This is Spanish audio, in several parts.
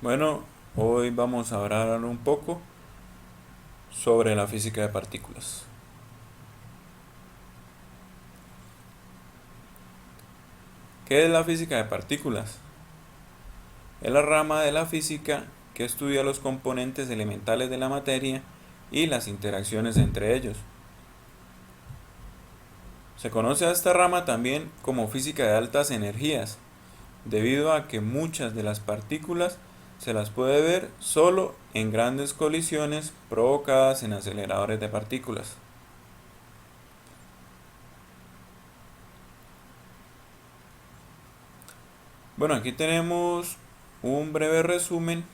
Bueno, hoy vamos a hablar un poco sobre la física de partículas. ¿Qué es la física de partículas? Es la rama de la física que estudia los componentes elementales de la materia y las interacciones entre ellos. Se conoce a esta rama también como física de altas energías, debido a que muchas de las partículas se las puede ver solo en grandes colisiones provocadas en aceleradores de partículas. Bueno, aquí tenemos un breve resumen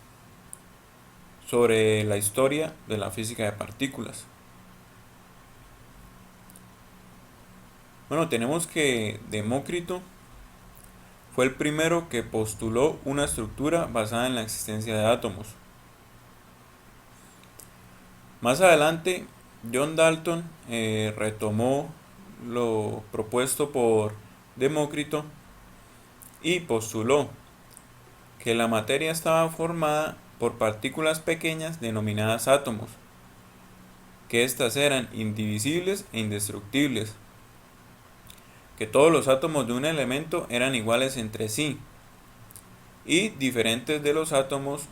sobre la historia de la física de partículas. Bueno, tenemos que Demócrito fue el primero que postuló una estructura basada en la existencia de átomos. Más adelante, John Dalton retomó lo propuesto por Demócrito y postuló que la materia estaba formada por partículas pequeñas denominadas átomos, que éstas eran indivisibles e indestructibles, que todos los átomos de un elemento eran iguales entre sí y diferentes de los átomos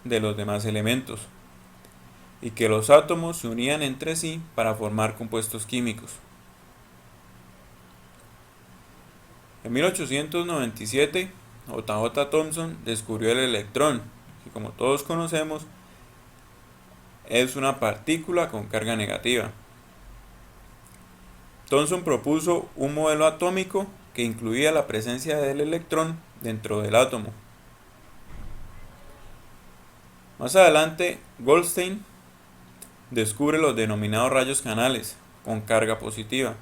de los demás elementos, y que los átomos se unían entre sí para formar compuestos químicos. En 1897, J.J. Thomson descubrió el electrón, que como todos conocemos es una partícula con carga negativa. Thomson propuso un modelo atómico que incluía la presencia del electrón dentro del átomo. Más adelante, Goldstein descubre los denominados rayos canales con carga positiva.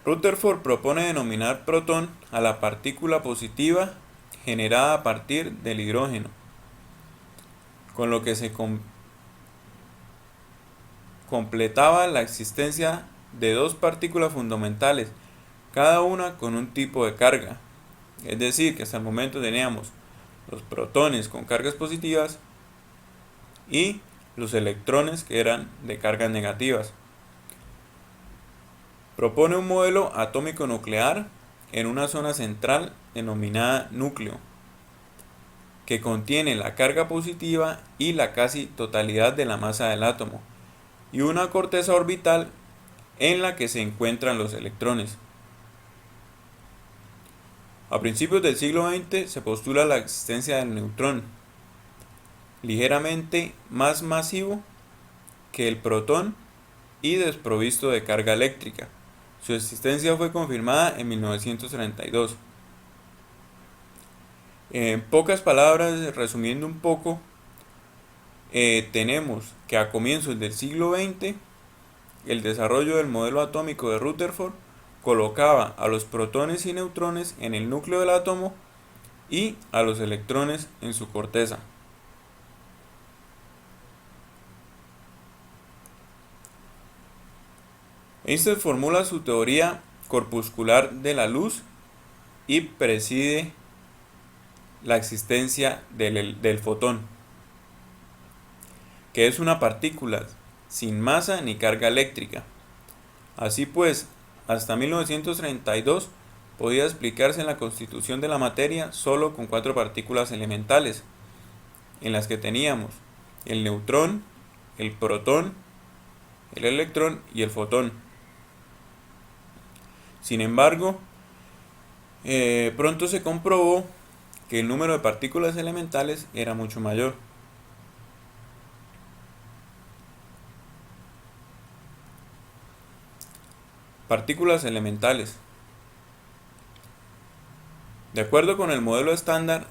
Rutherford propone denominar protón a la partícula positiva generada a partir del hidrógeno, con lo que se completaba la existencia de dos partículas fundamentales, cada una con un tipo de carga. Es decir, que hasta el momento teníamos los protones con cargas positivas y los electrones que eran de cargas negativas. Propone un modelo atómico nuclear en una zona central denominada núcleo, que contiene la carga positiva y la casi totalidad de la masa del átomo, y una corteza orbital en la que se encuentran los electrones. A principios del siglo XX se postula la existencia del neutrón, ligeramente más masivo que el protón y desprovisto de carga eléctrica. Su existencia fue confirmada en 1932. En pocas palabras, resumiendo un poco, tenemos que a comienzos del siglo XX el desarrollo del modelo atómico de Rutherford colocaba a los protones y neutrones en el núcleo del átomo y a los electrones en su corteza. Einstein formula su teoría corpuscular de la luz y preside la existencia del fotón, que es una partícula sin masa ni carga eléctrica. Así pues, hasta 1932 podía explicarse la constitución de la materia solo con cuatro partículas elementales, en las que teníamos el neutrón, el protón, el electrón y el fotón. Sin embargo, pronto se comprobó que el número de partículas elementales era mucho mayor. Partículas elementales. De acuerdo con el modelo estándar,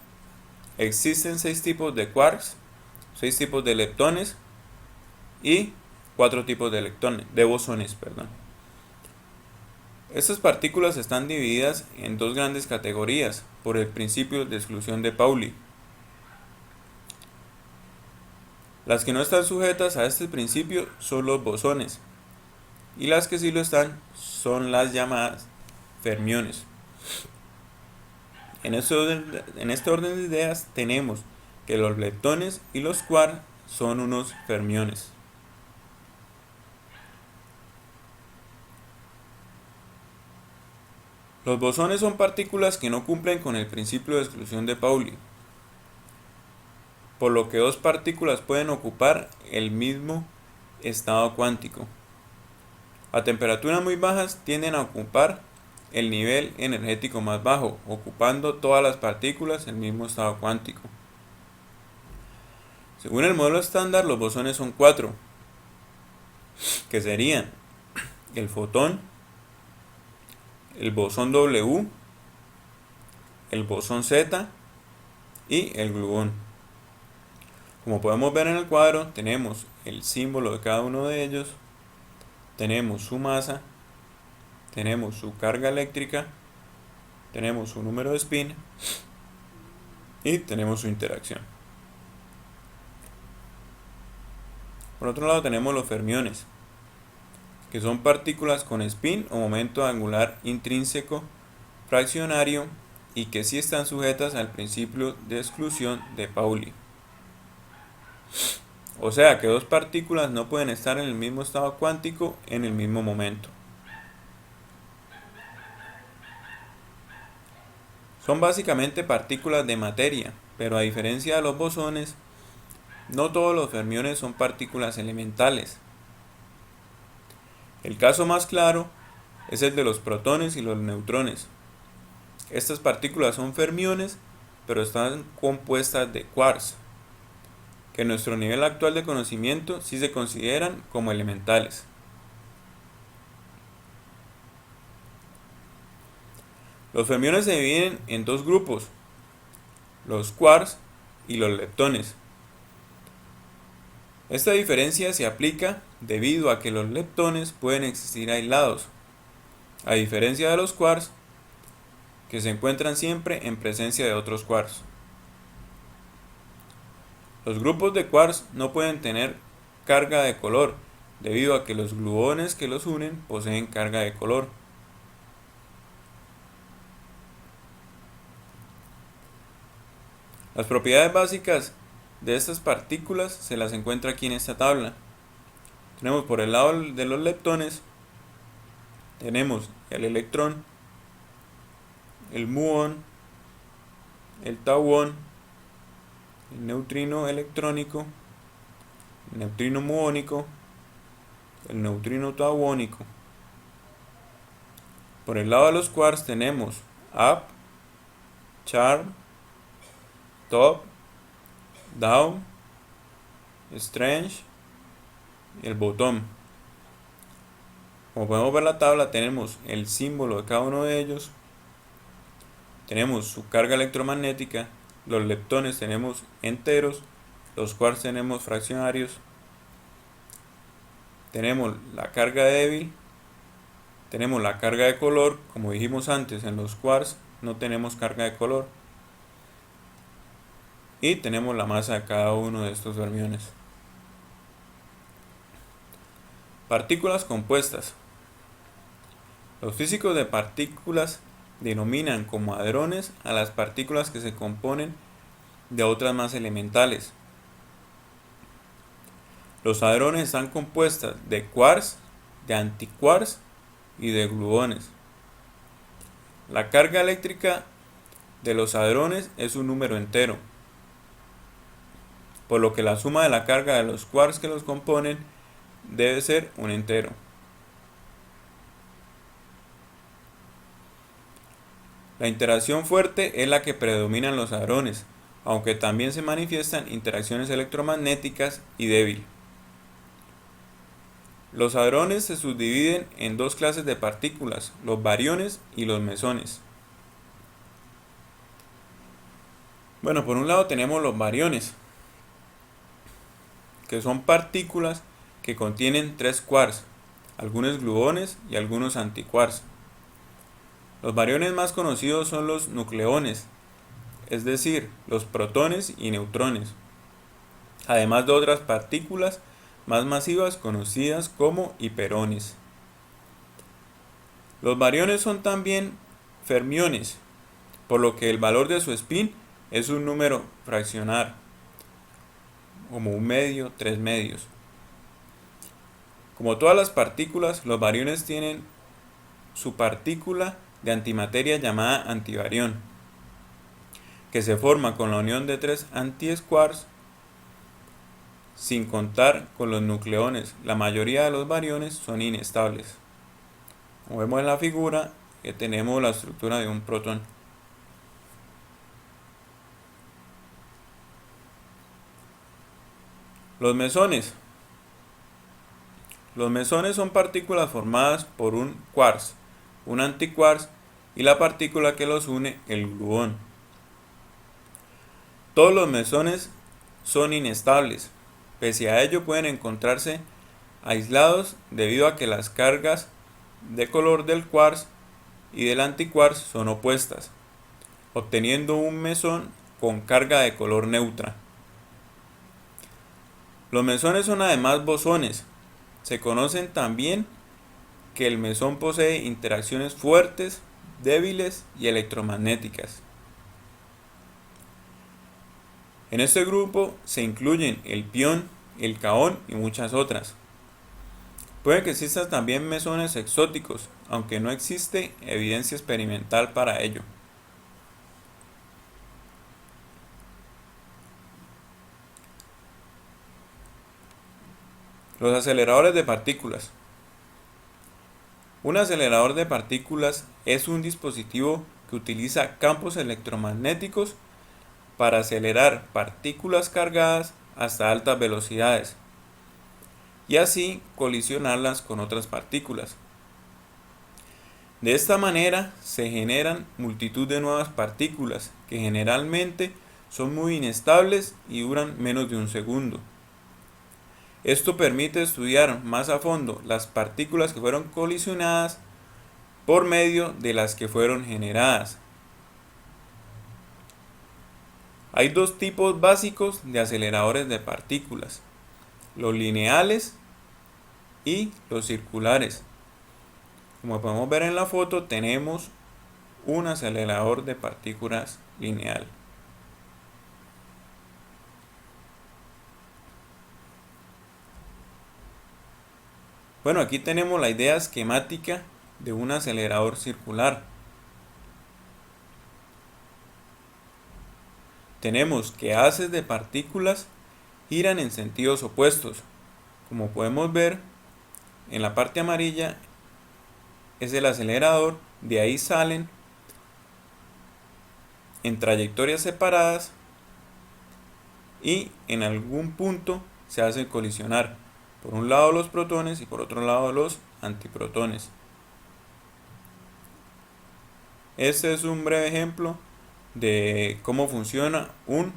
existen 6 tipos de quarks, 6 tipos de leptones y 4 tipos de bosones. Estas partículas están divididas en dos grandes categorías por el principio de exclusión de Pauli. Las que no están sujetas a este principio son los bosones, y las que sí lo están son las llamadas fermiones. En este orden de ideas tenemos que los leptones y los quarks son unos fermiones. Los bosones son partículas que no cumplen con el principio de exclusión de Pauli, por lo que dos partículas pueden ocupar el mismo estado cuántico. A temperaturas muy bajas tienden a ocupar el nivel energético más bajo, ocupando todas las partículas el mismo estado cuántico. Según el modelo estándar, los bosones son 4, que serían el fotón, el bosón W, el bosón Z y el gluón. Como podemos ver en el cuadro, tenemos el símbolo de cada uno de ellos, tenemos su masa, tenemos su carga eléctrica, tenemos su número de spin y tenemos su interacción. Por otro lado tenemos los fermiones, que son partículas con spin o momento angular intrínseco fraccionario y que sí están sujetas al principio de exclusión de Pauli. O sea que dos partículas no pueden estar en el mismo estado cuántico en el mismo momento. Son básicamente partículas de materia, pero a diferencia de los bosones, no todos los fermiones son partículas elementales. El caso más claro es el de los protones y los neutrones. Estas partículas son fermiones, pero están compuestas de quarks, que en nuestro nivel actual de conocimiento sí se consideran como elementales. Los fermiones se dividen en dos grupos, los quarks y los leptones. Esta diferencia se aplica debido a que los leptones pueden existir aislados, a diferencia de los quarks, que se encuentran siempre en presencia de otros quarks. Los grupos de quarks no pueden tener carga de color, debido a que los gluones que los unen poseen carga de color. Las propiedades básicas de estas partículas se las encuentra aquí en esta tabla. Tenemos por el lado de los leptones, tenemos el electrón, el muón, el tauón, el neutrino electrónico, el neutrino muónico, el neutrino tauónico. Por el lado de los quarks tenemos up, charm, top, down, strange y el bottom. Como podemos ver en la tabla, tenemos el símbolo de cada uno de ellos, tenemos su carga electromagnética, los leptones tenemos enteros, los quarks tenemos fraccionarios, tenemos la carga débil, tenemos la carga de color. Como dijimos antes, en los quarks no tenemos carga de color, y tenemos la masa de cada uno de estos fermiones. Partículas compuestas. Los físicos de partículas denominan como hadrones a las partículas que se componen de otras más elementales. Los hadrones están compuestas de quarks, de antiquarks y de gluones. La carga eléctrica de los hadrones es un número entero, por lo que la suma de la carga de los quarks que los componen debe ser un entero. La interacción fuerte es la que predomina en los hadrones, aunque también se manifiestan interacciones electromagnéticas y débil. Los hadrones se subdividen en dos clases de partículas, los bariones y los mesones. Bueno, por un lado tenemos los bariones, que son partículas que contienen 3 quarks, algunos gluones y algunos antiquarks. Los bariones más conocidos son los nucleones, es decir, los protones y neutrones, además de otras partículas más masivas conocidas como hiperones. Los bariones son también fermiones, por lo que el valor de su spin es un número fraccionar, como 1 medio, 3 medios. Como todas las partículas, los bariones tienen su partícula de antimateria llamada antibarión, que se forma con la unión de 3 antiesquarks, sin contar con los nucleones. La mayoría de los bariones son inestables. Como vemos en la figura, que tenemos la estructura de un protón. Los mesones. Los mesones son partículas formadas por un quarks, un antiquarks y la partícula que los une, el gluón. Todos los mesones son inestables. Pese a ello pueden encontrarse aislados debido a que las cargas de color del quarks y del antiquarks son opuestas, obteniendo un mesón con carga de color neutra. Los mesones son además bosones. Se conocen también que el mesón posee interacciones fuertes, débiles y electromagnéticas. En este grupo se incluyen el pión, el kaón y muchas otras. Puede que existan también mesones exóticos, aunque no existe evidencia experimental para ello. Los aceleradores de partículas. Un acelerador de partículas es un dispositivo que utiliza campos electromagnéticos para acelerar partículas cargadas hasta altas velocidades y así colisionarlas con otras partículas. De esta manera se generan multitud de nuevas partículas que generalmente son muy inestables y duran menos de un segundo. Esto permite estudiar más a fondo las partículas que fueron colisionadas por medio de las que fueron generadas. Hay dos tipos básicos de aceleradores de partículas: los lineales y los circulares. Como podemos ver en la foto, tenemos un acelerador de partículas lineal. Bueno, aquí tenemos la idea esquemática de un acelerador circular. Tenemos que haces de partículas giran en sentidos opuestos. Como podemos ver, en la parte amarilla es el acelerador, de ahí salen en trayectorias separadas y en algún punto se hacen colisionar. Por un lado los protones y por otro lado los antiprotones. Este es un breve ejemplo de cómo funciona un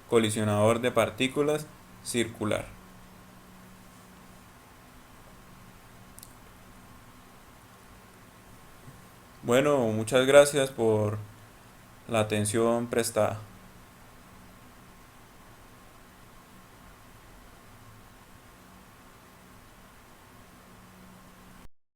colisionador de partículas circular. Bueno, muchas gracias por la atención prestada.